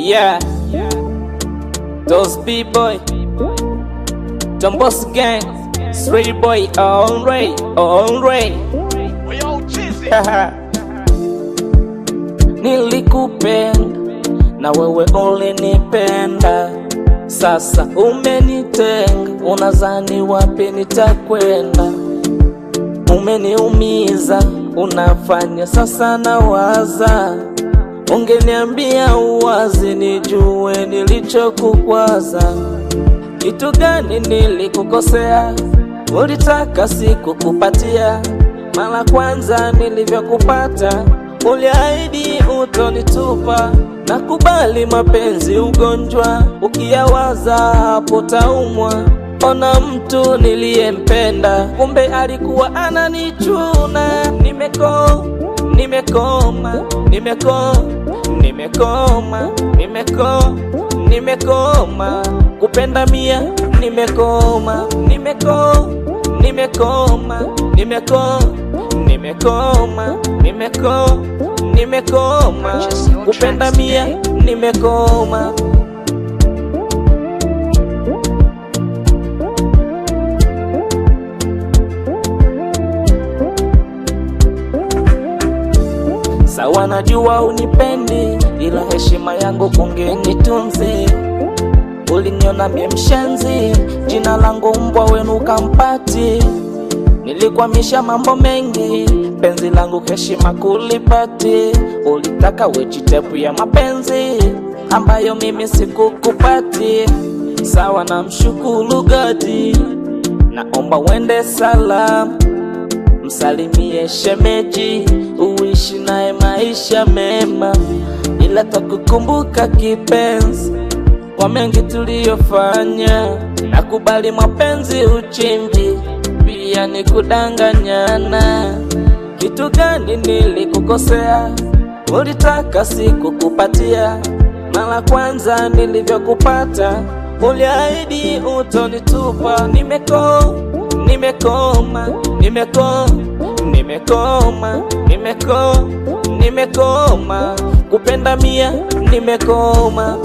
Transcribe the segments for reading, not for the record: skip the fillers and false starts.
Yeah, those B-boy, Jambos gang, Stray boy, alright. Nilikupenda na wewe ulinipenda, sasa umenitenga, unazani wapi nitakwenda? Umeniumiza, unafanya sasa nawaza, ungeniambia uwazi nijue nilichokukwaza. Kitu gani nilikukosea, ulitaka sikukupatia? Mara kwanza nilivyokupata, uliahidi utonitupa. Nakubali mapenzi ugonjwa, ukiyawaza hapo taumwa. Ona mtu niliyempenda, kumbe alikuwa ananichuna. Nimekoma kupenda mia, nimekoma kupenda mia, nimekoma. Sawa, najua unipendi, ila heshima yangu kungenitunzi. Uliniona mie mshenzi, jina langu mbwa wenu kampati. Nilikwamisha mambo mengi, penzi langu heshima kulipati. Ulitaka wejitepu ya mapenzi, ambayo mimi sikukupati. Sawa, na mshukuru gadi, naomba wende salam. Msalimie shemeji, uishi nae maisha mema. Ila takukumbuka kipenzi, kwa mengi tuliyofanya. Nakubali mapenzi uchimbi, pia ni kudanganyana. Kitu gani nilikukosea, ulitaka sikukupatia? Mara kwanza nilivyokupata, uliahidi utonitupa. Nimekoma kupenda mia, nimekoma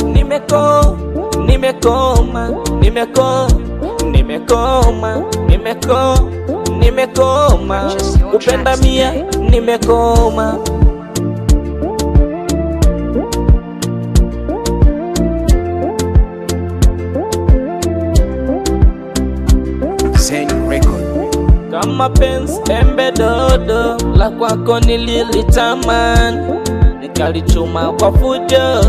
kupenda mia, nimekoma. Kama penzi embe dodo, la kwako nililitamani, nikalichuma kwa fujo,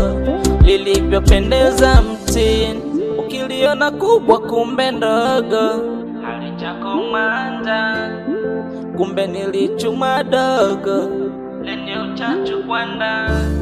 lilivyopendeza mtini. Ukiliona kubwa kumbe ndogo, halijakomanda, kumbe nilichuma dogo, lenye uchachu kwa ndani.